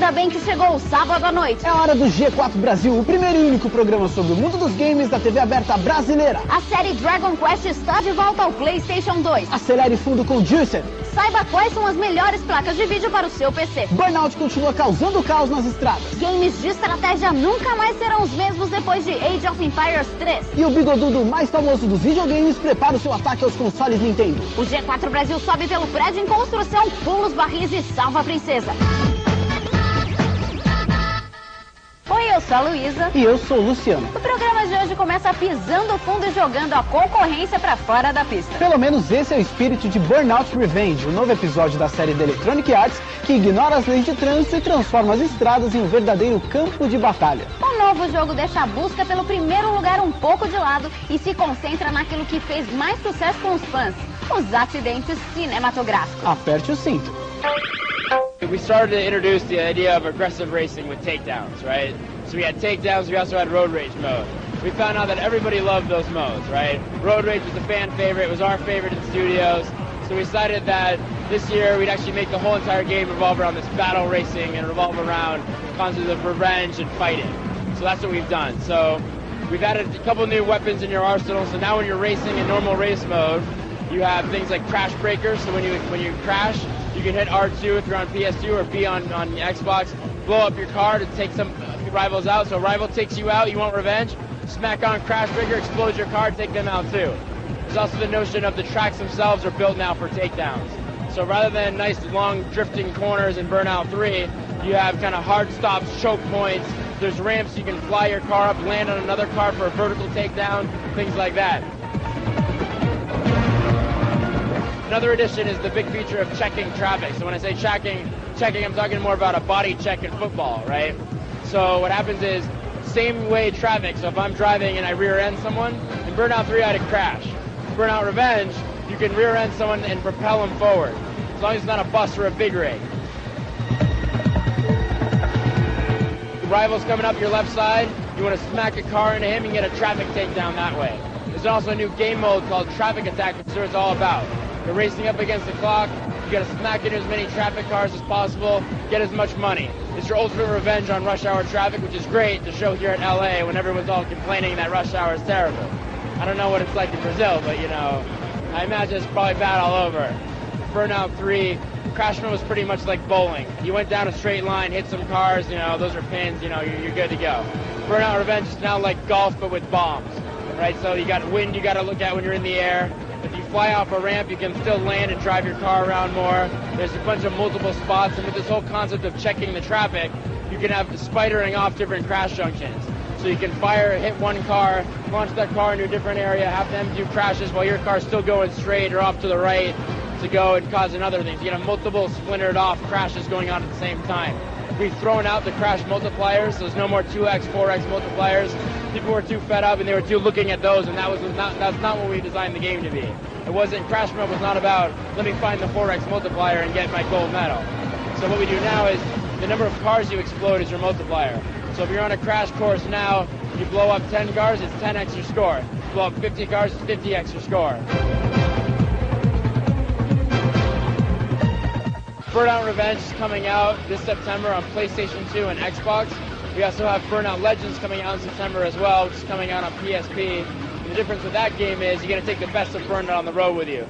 Ainda bem que chegou o sábado à noite. É hora do G4 Brasil, o primeiro e único programa sobre o mundo dos games da TV aberta brasileira. A série Dragon Quest está de volta ao PlayStation 2. Acelere fundo com Juicen. Saiba quais são as melhores placas de vídeo para o seu PC. Burnout continua causando caos nas estradas. Games de estratégia nunca mais serão os mesmos depois de Age of Empires 3. E o bigodudo mais famoso dos videogames prepara o seu ataque aos consoles Nintendo. O G4 Brasil sobe pelo prédio em construção, pula os barris e salva a princesa. Oi, eu sou a Luísa. E eu sou o Luciano. O programa de hoje começa pisando fundo e jogando a concorrência pra fora da pista. Pelo menos esse é o espírito de Burnout Revenge, o novo episódio da série da Electronic Arts que ignora as leis de trânsito e transforma as estradas em um verdadeiro campo de batalha. O novo jogo deixa a busca pelo primeiro lugar um pouco de lado e se concentra naquilo que fez mais sucesso com os fãs, os acidentes cinematográficos. Aperte o cinto. We started to introduce the idea of aggressive racing with takedowns, right? So we had takedowns, we also had road rage mode. We found out that everybody loved those modes, right? Road rage was a fan favorite, it was our favorite in studios. So we decided that this year we'd actually make the whole entire game revolve around this battle racing and revolve around concepts of revenge and fighting. So that's what we've done. So we've added a couple new weapons in your arsenal, so now when you're racing in normal race mode, you have things like crash breakers, so when you crash, you can hit R2 if you're on PS2 or B on Xbox, blow up your car to take some rivals out. So a rival takes you out, you want revenge, smack on crash breaker, explode your car, take them out too. There's also the notion of the tracks themselves are built now for takedowns. So rather than nice long drifting corners in Burnout 3, you have kind of hard stops, choke points. There's ramps you can fly your car up, land on another car for a vertical takedown, things like that. Another addition is the big feature of checking traffic. So when I say checking, I'm talking more about a body check in football, right? So what happens is, same way traffic. So if I'm driving and I rear end someone, in Burnout 3 I had a crash. Burnout Revenge, you can rear end someone and propel them forward, as long as it's not a bus or a big rig. The rival's coming up your left side, you want to smack a car into him and get a traffic takedown that way. There's also a new game mode called Traffic Attack, which is what it's all about. You're racing up against the clock, you gotta smack into as many traffic cars as possible, get as much money. It's your ultimate revenge on rush hour traffic, which is great to show here in LA when everyone's all complaining that rush hour is terrible. I don't know what it's like in Brazil, but you know, I imagine it's probably bad all over. Burnout 3, crash mode was pretty much like bowling. You went down a straight line, hit some cars, you know, those are pins, you know, you're good to go. Burnout Revenge is now like golf, but with bombs, right? So you got wind you gotta look at when you're in the air. If you fly off a ramp, you can still land and drive your car around more. There's a bunch of multiple spots, and with this whole concept of checking the traffic, you can have spidering off different crash junctions. So you can hit one car, launch that car into a different area, have them do crashes while your car's still going straight or off to the right to go and cause another thing. You can have multiple splintered off crashes going on at the same time. We've thrown out the crash multipliers, so there's no more 2x, 4x multipliers. People were too fed up and they were too looking at those, and that's not what we designed the game to be. It wasn't, crash mode was not about, let me find the 4x multiplier and get my gold medal. So what we do now is, the number of cars you explode is your multiplier. So if you're on a crash course now, you blow up 10 cars, it's 10x your score. You blow up 50 cars, it's 50x your score. Burnout Revenge is coming out this September on PlayStation 2 and Xbox. We also have Burnout Legends coming out in September as well, which is coming out on PSP. And the difference with that game is you're going to take the best of Burnout on the road with you.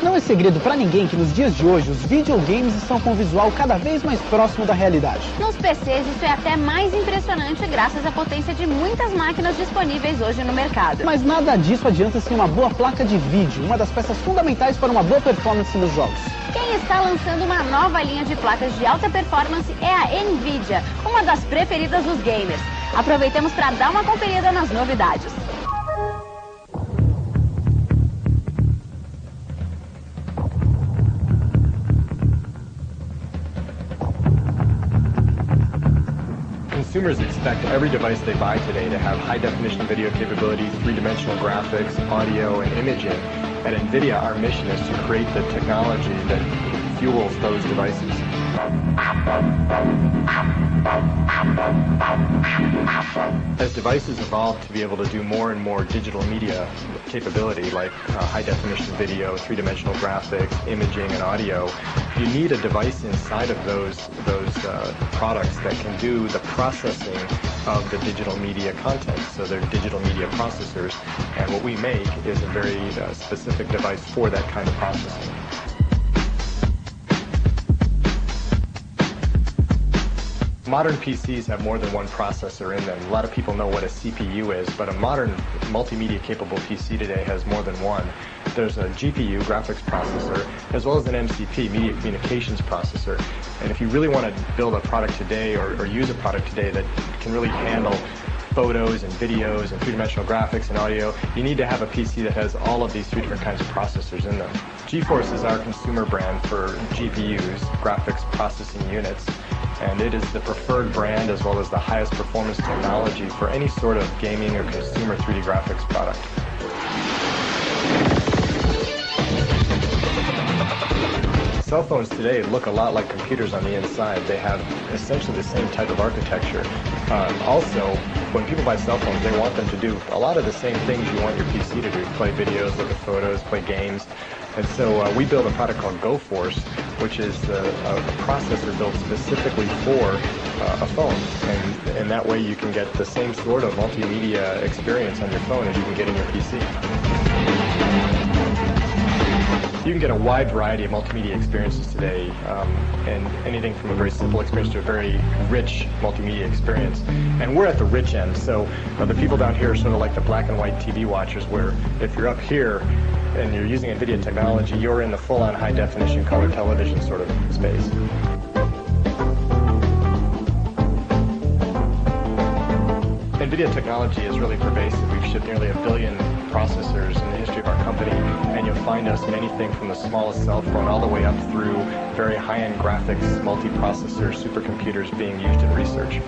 Não é segredo pra ninguém que nos dias de hoje os videogames estão com um visual cada vez mais próximo da realidade. Nos PCs isso é até mais impressionante graças à potência de muitas máquinas disponíveis hoje no mercado. Mas nada disso adianta sem uma boa placa de vídeo, uma das peças fundamentais para uma boa performance nos jogos. Quem está lançando uma nova linha de placas de alta performance é a Nvidia, uma das preferidas dos gamers. Aproveitemos para dar uma conferida nas novidades. Consumers expect every device they buy today to have high-definition video capabilities, three-dimensional graphics, audio, and imaging. At NVIDIA, our mission is to create the technology that fuels those devices. As devices evolve to be able to do more and more digital media capability, like high-definition video, three-dimensional graphics, imaging, and audio, you need a device inside of those products that can do the processing of the digital media content. So they're digital media processors, and what we make is a very specific device for that kind of processing. Modern PCs have more than one processor in them. A lot of people know what a CPU is, but a modern multimedia-capable PC today has more than one. There's a GPU, graphics processor, as well as an MCP, media communications processor. And if you really want to build a product today or use a product today that can really handle photos and videos and three-dimensional graphics and audio, you need to have a PC that has all of these three different kinds of processors in them. GeForce is our consumer brand for GPUs, graphics processing units, and it is the preferred brand as well as the highest performance technology for any sort of gaming or consumer 3D graphics product. Cell phones today look a lot like computers on the inside. They have essentially the same type of architecture. Also, when people buy cell phones, they want them to do a lot of the same things you want your PC to do. Play videos, look at photos, play games. And so we build a product called GoForce, which is a processor built specifically for a phone. And in that way you can get the same sort of multimedia experience on your phone as you can get in your PC. You can get a wide variety of multimedia experiences today, and anything from a very simple experience to a very rich multimedia experience. And we're at the rich end, so the people down here are sort of like the black and white TV watchers, where if you're up here and you're using NVIDIA technology, you're in the full-on high-definition color television sort of space. NVIDIA technology is really pervasive. We've shipped nearly 1 billion processors in the history of our company, and you'll find us in anything from the smallest cell phone all the way up through very high-end graphics, multiprocessor supercomputers being used in research.